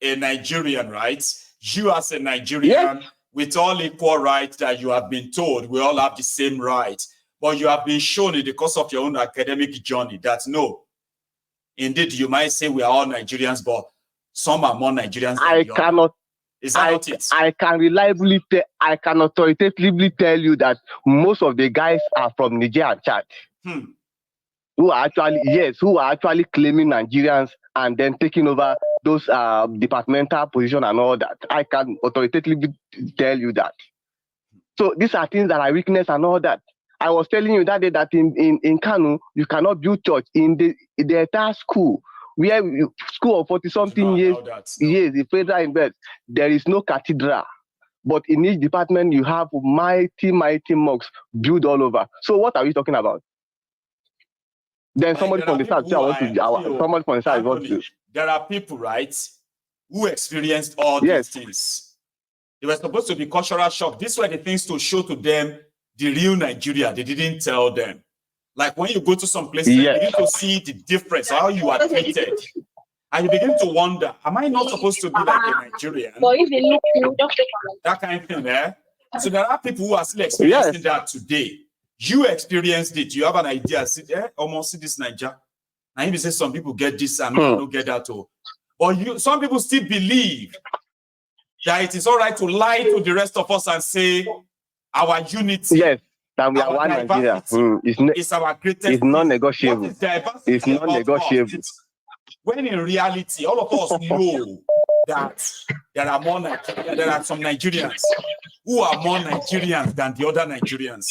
a Nigerian, right? You as a Nigerian, with all equal rights that you have been told, we all have the same rights. But you have been shown in the course of your own academic journey that no, indeed, you might say we are all Nigerians, but some are more Nigerians than the other. Is that not it? I can authoritatively tell you that most of the guys are from Niger and Chad. Who are actually claiming Nigerians and then taking over those departmental positions and all that. I can authoritatively tell you that. So these are things that I witness and all that. I was telling you that day that in Kano, you cannot build church in the entire school. School of 40-something years, the federal invest, there is no cathedral. But in each department, you have mighty mosques built all over. So what are we talking about? Then somebody from the south there are people, right, who experienced all these things. They were supposed to be cultural shock. These were the things to show to them the real Nigeria. They didn't tell them. Like when you go to some places, you begin to see the difference, how you are treated. And you begin to wonder, am I not supposed to be like a Nigerian? That kind of thing, eh? So there are people who are still experiencing that today. You experienced it. You have an idea. See, almost see this Nigeria. And if you say some people get this and don't get that too. But some people still believe that it is all right to lie to the rest of us and say our unity. Yes, that we are one Nigeria. It's our greatest. It's non-negotiable. It's non-negotiable. When in reality, all of us know that there are some Nigerians who are more Nigerians than the other Nigerians.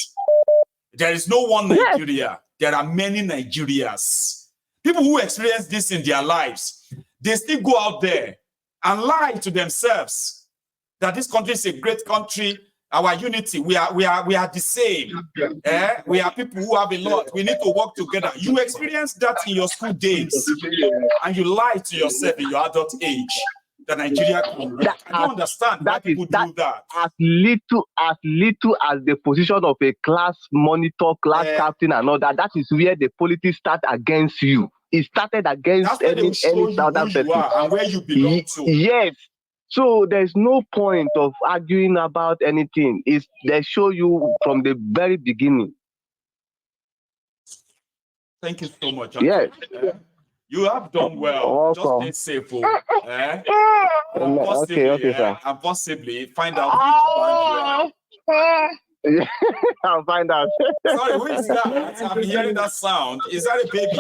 There is no one Nigeria. There are many Nigerias. People who experience this in their lives, they still go out there and lie to themselves that this country is a great country. Our unity, we are the same. We are people who have a lot. We need to work together. You experience that in your school days, and you lie to yourself in your adult age that Nigeria can work. I don't understand why people do that. As little as the position of a class monitor, class captain, and all that. That is where the politics start against you. It started against any southern person and where you belong to. Yes. So there's no point of arguing about anything. They show you from the very beginning. Thank you so much. Yes. You have done well. Just stay safe. Okay, sir. And possibly find out which band you are. I'll find out. Sorry, who is that? I'm hearing that sound. Is that a baby?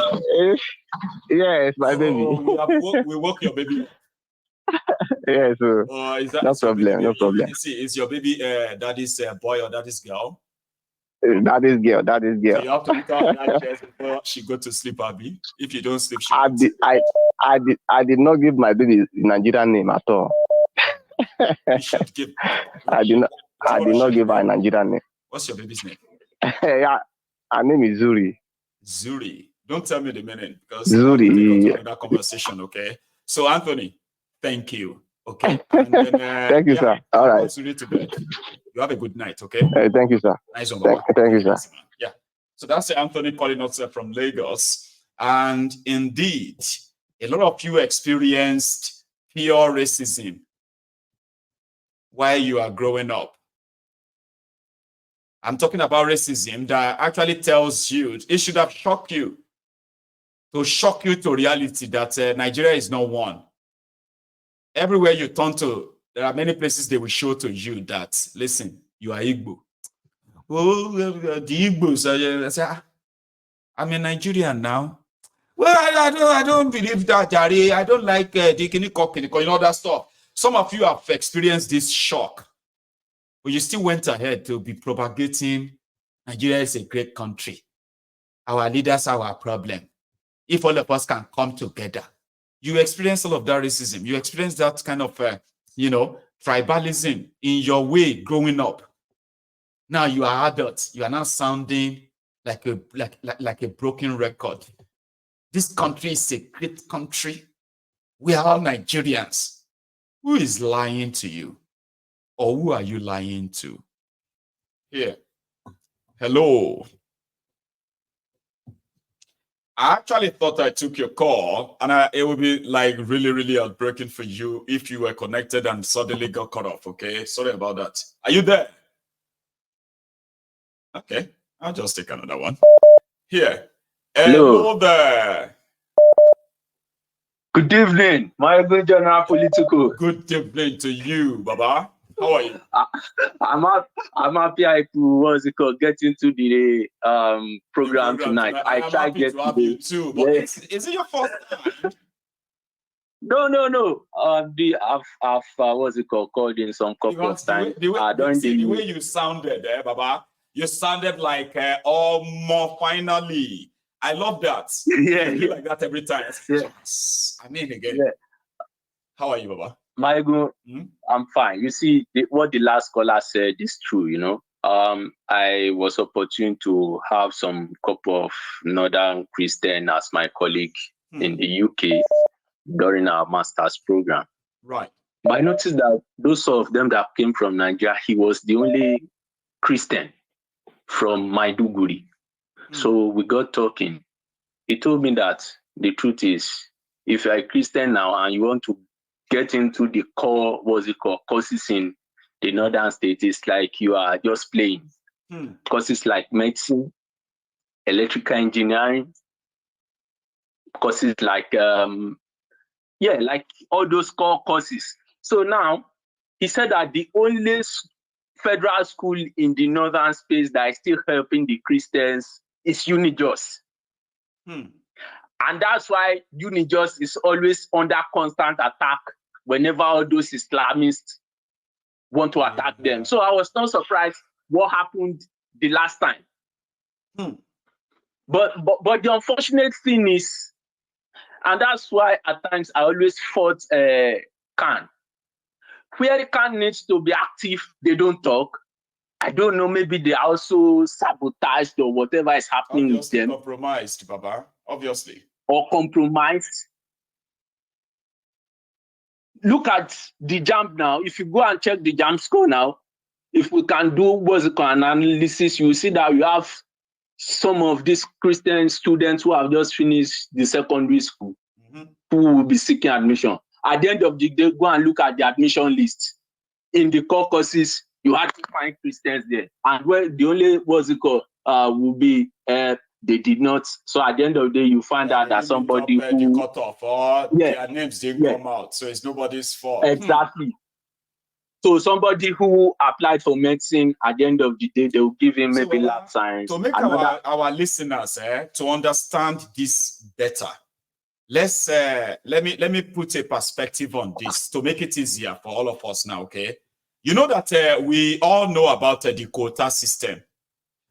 Yes, my baby. We woke your baby up. Yes, sir. No problem. You see, is your baby daddy's boy or daddy's girl? That is girl. So you have to pick up that chest before she go to sleep, Abby. If you don't sleep, she I did not give my baby Nigerian name at all. You should give. I did not give her a Nigerian name. What's your baby's name? Yeah, her name is Zuri. Zuri. Don't tell me the meaning because Zuri. That conversation, okay? So Anthony, thank you. Okay. And then, thank you, sir. All right. Zuri to bed. You have a good night, okay? Thank you, sir. Nice one. Thank you, sir. Yeah. So that's Anthony calling us from Lagos. And indeed, a lot of you experienced pure racism while you are growing up. I'm talking about racism that actually tells you, it should have shocked you, to shock you to reality that Nigeria is not one. Everywhere you turn to, there are many places they will show to you that, listen, you are Igbo. Oh, the Igbos, I say, I'm a Nigerian now. Well, I don't believe that, Jari. I don't like you know that stuff. Some of you have experienced this shock, but you still went ahead to be propagating Nigeria is a great country. Our leaders are our problem. If all of us can come together. You experience all of that racism. You experience that kind of, tribalism in your way growing up. Now you are adults. You are now sounding like a broken record. This country is a great country. We are all Nigerians. Who is lying to you? Or who are you lying to? Here. Hello. I actually thought I took your call, and it would be like really, really heartbreaking for you if you were connected and suddenly got cut off. Okay, sorry about that. Are you there? Okay, I'll just take another one. Here. Hello there. Good evening, my good general political. Good evening to you, Baba. How are you? I'm happy I could get into the program tonight. I am happy to have you too. But yes. Is it your first time? No. I've called in some couple of times. The way you sounded, Baba, you sounded like more finally. I love that. Yeah, you like that every time. Yes. I mean again. Yeah. How are you, Baba? My good, I'm fine. You see, what the last caller said is true, you know. I was opportune to have some couple of Northern Christian as my colleague in the UK during our master's program. Right. But I noticed that those of them that came from Nigeria, he was the only Christian from Maiduguri. So we got talking. He told me that the truth is, if you're a Christian now and you want to get into the core, courses in the northern states, it's like you are just playing. Courses like medicine, electrical engineering, courses like, like all those core courses. So now, he said that the only federal school in the northern space that is still helping the Christians is Unijos. And that's why Unijos is always under constant attack whenever all those Islamists want to attack them. So I was not surprised what happened the last time. But the unfortunate thing is, and that's why at times I always fought Khan. Where Khan needs to be active, they don't talk. I don't know, maybe they also sabotaged or whatever is happening with them. Compromised, Baba, obviously. Or compromised. Look at the JAMB now. If you go and check the JAMB score now, if we can do an analysis, you see that you have some of these Christian students who have just finished the secondary school who will be seeking admission. At the end of the day, go and look at the admission list. In the core courses, you had to find Christians there. And where the only will be they did not. So at the end of the day, you find out that somebody who cut off or their names didn't come out. So it's nobody's fault. Exactly. So somebody who applied for medicine, at the end of the day, they will give him maybe lab science. To make our listeners to understand this better, let me put a perspective on this to make it easier for all of us now, okay? You know that we all know about the quota system.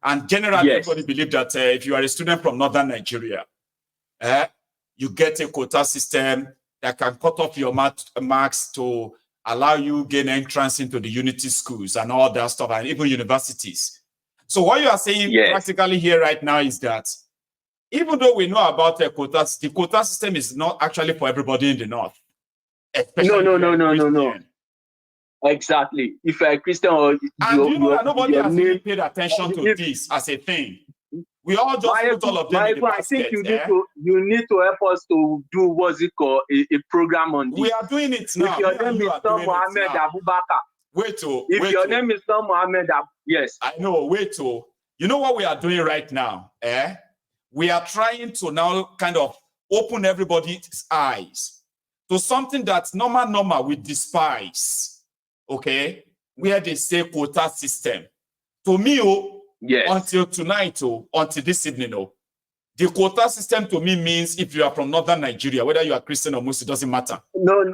And generally, everybody believes that if you are a student from northern Nigeria, you get a quota system that can cut off your marks to allow you gain entrance into the unity schools and all that stuff, and even universities. So what you are saying practically here right now is that even though we know about the quota system is not actually for everybody in the north. No. Exactly. If you're a Christian or nobody has really paid attention to this as a thing. We all just put all of them in the basket. I think you need to help us to do a program on this. We are doing it now. If your name is Tom Mohammed Abubakar. If your name is Tom Mohammed yes. I know. You know what we are doing right now? We are trying to now kind of open everybody's eyes to something that normal we despise. Okay, where they say quota system. To me, until tonight, until this evening, the quota system to me means if you are from northern Nigeria, whether you are Christian or Muslim, it doesn't matter. No.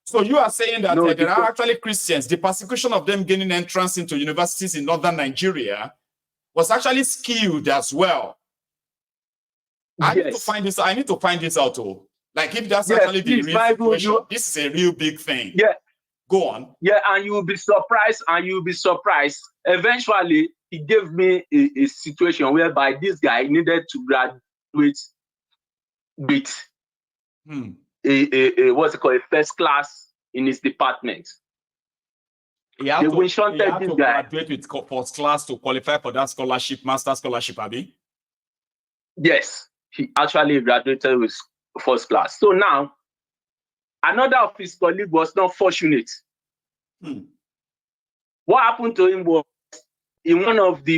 So you are saying that there are actually Christians. The persecution of them gaining entrance into universities in northern Nigeria was actually skewed as well. I need to find this. I need to find this out. Like if that's actually the real situation, this is a real big thing. Yeah. Go on. Yeah, and you will be surprised. Eventually, he gave me a situation whereby this guy needed to graduate with a first class in his department. He had to graduate with first class to qualify for that scholarship, master scholarship, Abi? Yes. he actually graduated with first class. So now, another of his colleagues was not fortunate. What happened to him was in one of the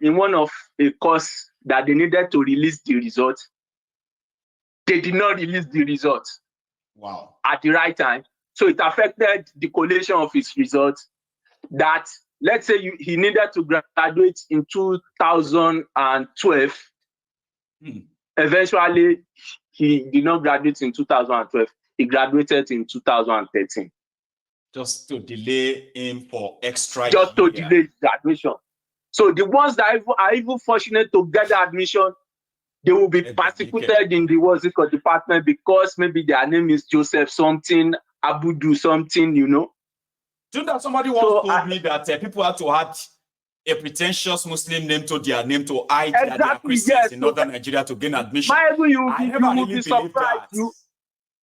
in one of a course that they needed to release the result, they did not release the result. Wow. At the right time. So it affected the collation of his results. That let's say he needed to graduate in 2012. Eventually, he did not graduate in 2012. He graduated in 2013. Just to delay him for extra Just year. to delay his graduation. So the ones that are even fortunate to get the admission, they will be persecuted in the department because maybe their name is Joseph something, Abudu something, you know. Do you know that somebody once told me that people had to add a pretentious Muslim name to their name to hide that they are Christians in northern Nigeria to gain admission? You will be surprised.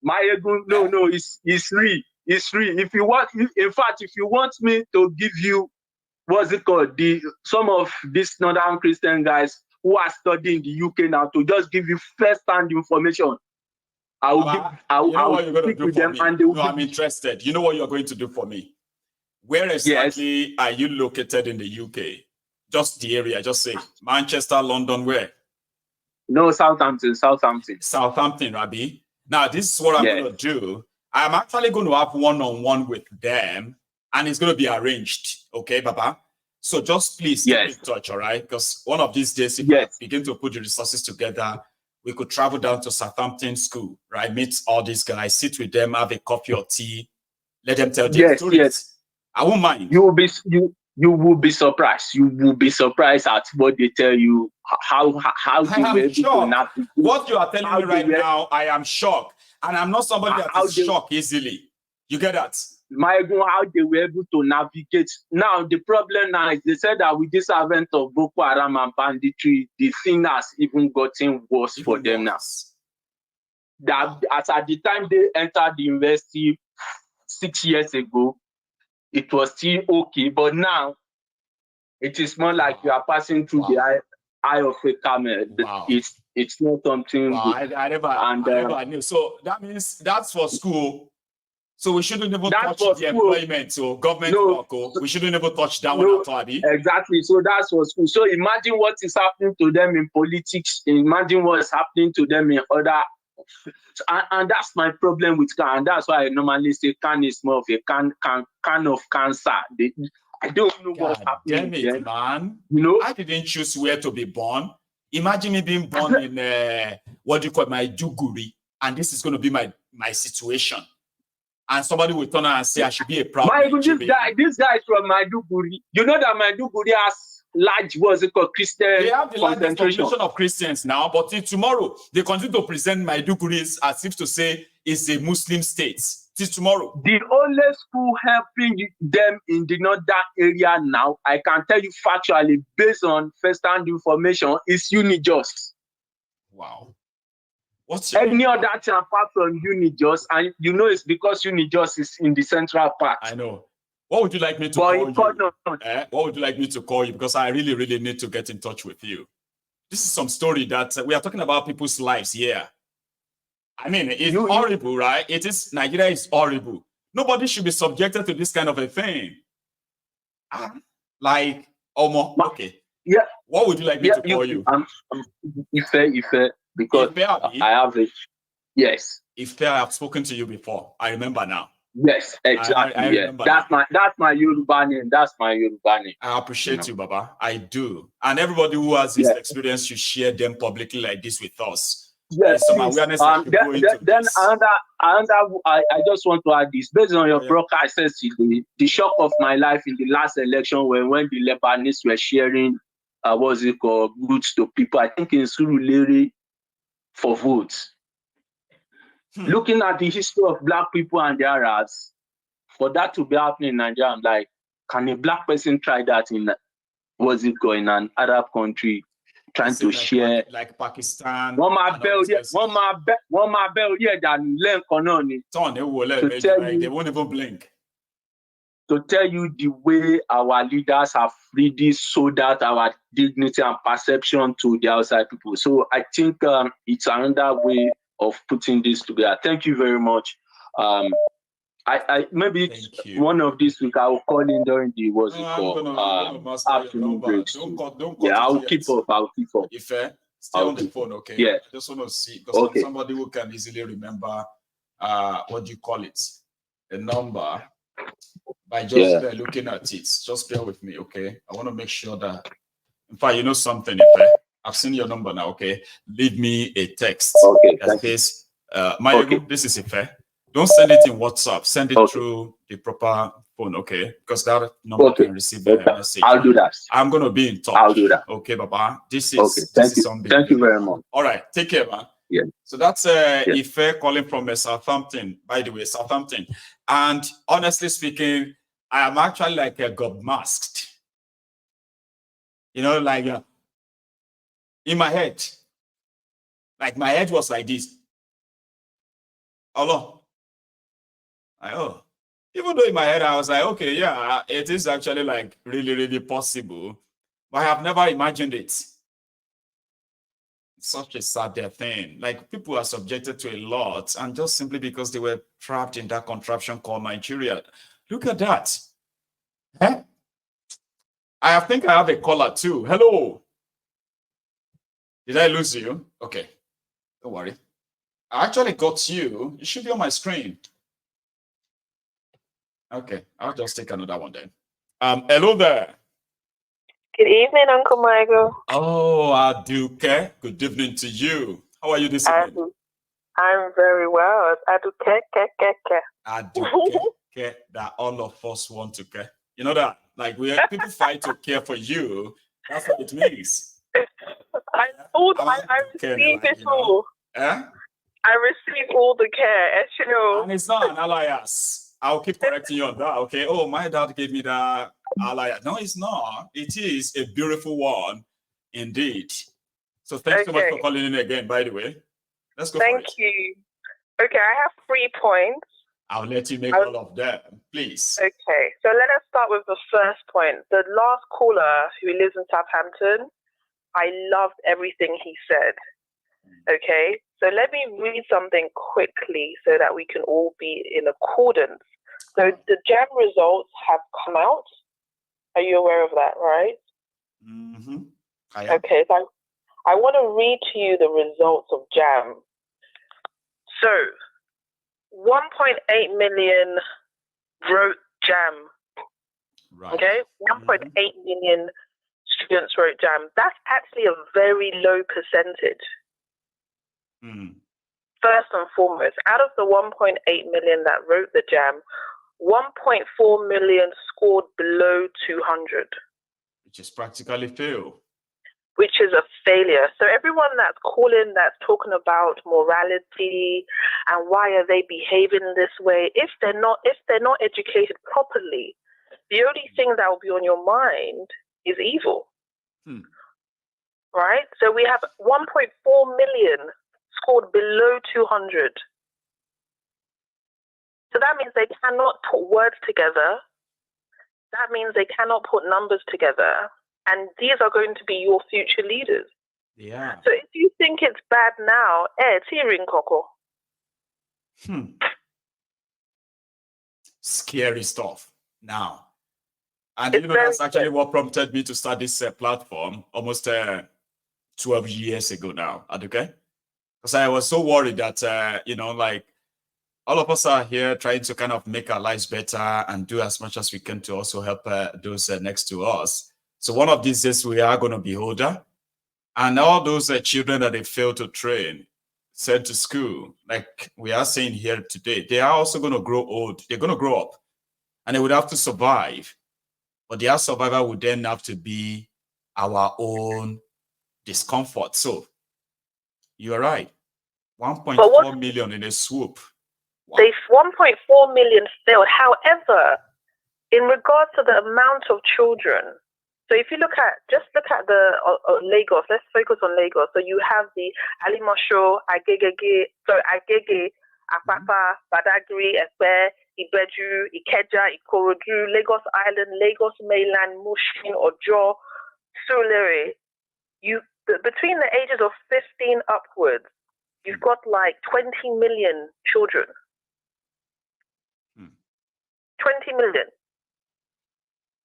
No, it's free. It's free. If you want, in fact, if you want me to give you some of these northern Christian guys who are studying in the UK now, to just give you first-hand information, I will speak with them and they will. No, I'm interested. You know what you're going to do for me? Where exactly are you located in the UK? Just the area. Just say Manchester, London, where? No, Southampton. Southampton, Rabbi. Now, this is what I'm going to do. I'm actually going to have one-on-one with them, and it's going to be arranged. Okay, Baba? So just please keep in touch, all right? Because one of these days, if I begin to put the resources together, we could travel down to Southampton School, right? Meet all these guys, sit with them, have a coffee or tea, let them tell their stories. Yes. I won't mind. You will be surprised. You will be surprised at what they tell you. How they were able to navigate. What you are telling me right now, I am shocked, and I'm not somebody that is shocked easily. You get that? How they were able to navigate. Now the problem now is they said that with this advent of Boko Haram and banditry, the thing has even gotten worse for them now. That as at the time they entered the university 6 years ago, it was still okay, but now it is more like you are passing through the eye of a camel. It's not something. I never knew. So that means that's for school. So we shouldn't even touch the employment. So government work. We shouldn't even touch that one at all. Exactly. So that's for school. So imagine what is happening to them in politics. Imagine what is happening to them in other. And that's my problem with can. And that's why I normally say can is more of a can of cancer. I don't know what's happening. Damn it, man. You know, I didn't choose where to be born. Imagine me being born in my Duguri, and this is going to be my situation. And somebody will turn around and say I should be a proud Nigerian. This guy is from Maiduguri. You know that Maiduguri has large Christian. They have the largest population of Christians now, but till tomorrow they continue to present Maiduguri as if to say it's a Muslim state. Till tomorrow. The only school helping them in the northern area now, I can tell you factually, based on first-hand information, is Unijust. Wow. What's any other thing apart from Unijust, and you know it's because Unijust is in the central part. I know. What would you like me to call you? What would you like me to call you? Because I really, really need to get in touch with you. This is some story that we are talking about people's lives here. I mean, it's horrible, right? It is. Nigeria is horrible. Nobody should be subjected to this kind of a thing. Like, Omo, okay. Yeah. What would you like me to call you? Ife, because I have it. Yes. Ife, I have spoken to you before. I remember now. Yes, exactly. I remember that's my Yoruba name. That's my Yoruba name. I appreciate you, Baba. I do. And everybody who has this experience should share them publicly like this with us. Yes, some awareness. Then another, I just want to add this. Based on your broadcast yesterday, the shock of my life in the last election when the Lebanese were sharing, goods to people, I think in Surulere for votes. Looking at the history of Black people and their Arabs, for that to be happening in Nigeria, I'm like, can a Black person try that in an Arab country? Trying to share like Pakistan. One my bell here than learn Kononi. They won't even blink. to tell you the way our leaders have really sold out our dignity and perception to the outside people. So I think it's another way of putting this together. Thank you very much. I maybe one of these week I will call in during the afternoon breaks. Don't cut I'll keep up. If stay on the phone, okay? Yeah. I just want to see because I'm somebody who can easily remember what do you call it? The number by just looking at it. Just bear with me, okay? I want to make sure that in fact, you know something, I've seen your number now, okay? Leave me a text. Okay. That says, this is Ife. Don't send it in WhatsApp. Send it through the proper phone, okay? Because that number can receive a message. I'll do that. I'm going to be in touch. I'll do that. Okay, Baba. This is something. Thank you very much. All right. Take care, man. Yeah. So that's Ife calling from Southampton, by the way, Southampton. And honestly speaking, I am actually like a gobmasked. You know, like in my head. Like my head was like this. Allah. Even though in my head I was like, okay, yeah, it is actually like really, really possible, but I have never imagined it. It's such a sad thing. Like people are subjected to a lot, and just simply because they were trapped in that contraption called Nigeria. Look at that. Huh? I think I have a caller too. Hello. Did I lose you? Okay, don't worry. I actually got you. You should be on my screen. Okay, I'll just take another one then. Hello there. Good evening, Uncle Michael. Oh, Aduke. Good evening to you. How are you this evening? I'm very well. Aduke. Aduke, that all of us want to care. You know that? Like people fight to care for you. That's what it means. I receive it all. I receive all the care, And it's not an alias. I'll keep correcting you on that, okay? Oh, my dad gave me that alias. No, it's not. It is a beautiful one, indeed. So thanks so much for calling in again, by the way. Let's go for it. Thank you. Okay, I have 3 points. I'll let you make all of them, please. Okay, so let us start with the first point. The last caller who lives in Southampton, I loved everything he said. Okay, so let me read something quickly so that we can all be in accordance. So the JAM results have come out. Are you aware of that, right? Mm-hmm. Okay, so I want to read to you the results of JAM. So 1.8 million wrote JAM. Right. Okay, 1.8 million students wrote JAM. That's actually a very low percentage. First and foremost, out of the 1.8 million that wrote the JAM, 1.4 million scored below 200. Which is practically fail. Which is a failure. So everyone that's calling, that's talking about morality and why are they behaving this way, if they're not educated properly, the only thing that will be on your mind is evil. Right? So we have 1.4 million scored below 200. So that means they cannot put words together. That means they cannot put numbers together. And these are going to be your future leaders. Yeah. So if you think it's bad now, it's here in Coco. Scary stuff now. And that's actually what prompted me to start this platform almost 12 years ago now, okay? Because I was so worried that, like all of us are here trying to kind of make our lives better and do as much as we can to also help those next to us. So one of these days we are going to be older, and all those children that they fail to train, sent to school, like we are saying here today, they are also going to grow old. They're going to grow up, and they would have to survive. But their survival would then have to be our own discomfort. So you're right. 1.4 million in a swoop. Wow. 1.4 million failed. However, in regards to the amount of children, so if you look at the Lagos, let's focus on Lagos. So you have the Alimosho, Agege, Apapa, Badagry, Espe, Ibeju, Ikeja, Ikorodu, Lagos Island, Lagos Mainland, Mushin, Ojo, Surulere. Between the ages of 15 upwards, you've got like 20 million children. 20 million.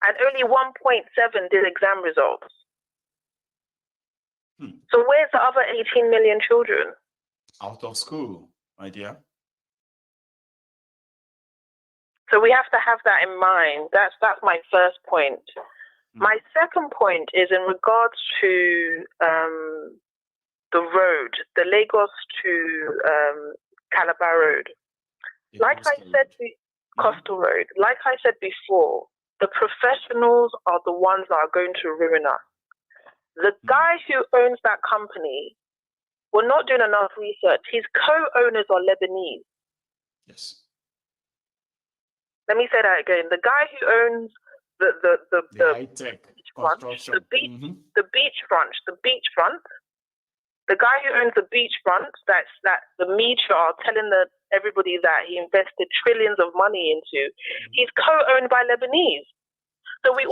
And only 1.7 did exam results. So where's the other 18 million children? Out of school, my dear. So we have to have that in mind. That's my first point. My second point is in regards to the road, the Lagos to Calabar road. Coastal road. Like I said before, the professionals are the ones that are going to ruin us. The guy who owns that company, we're not doing enough research. His co-owners are Lebanese. Yes. Let me say that again. The guy who owns the high-tech construction, the beachfront. The guy who owns the beachfront, that the media are telling everybody that he invested trillions of money into, he's co-owned by Lebanese. So we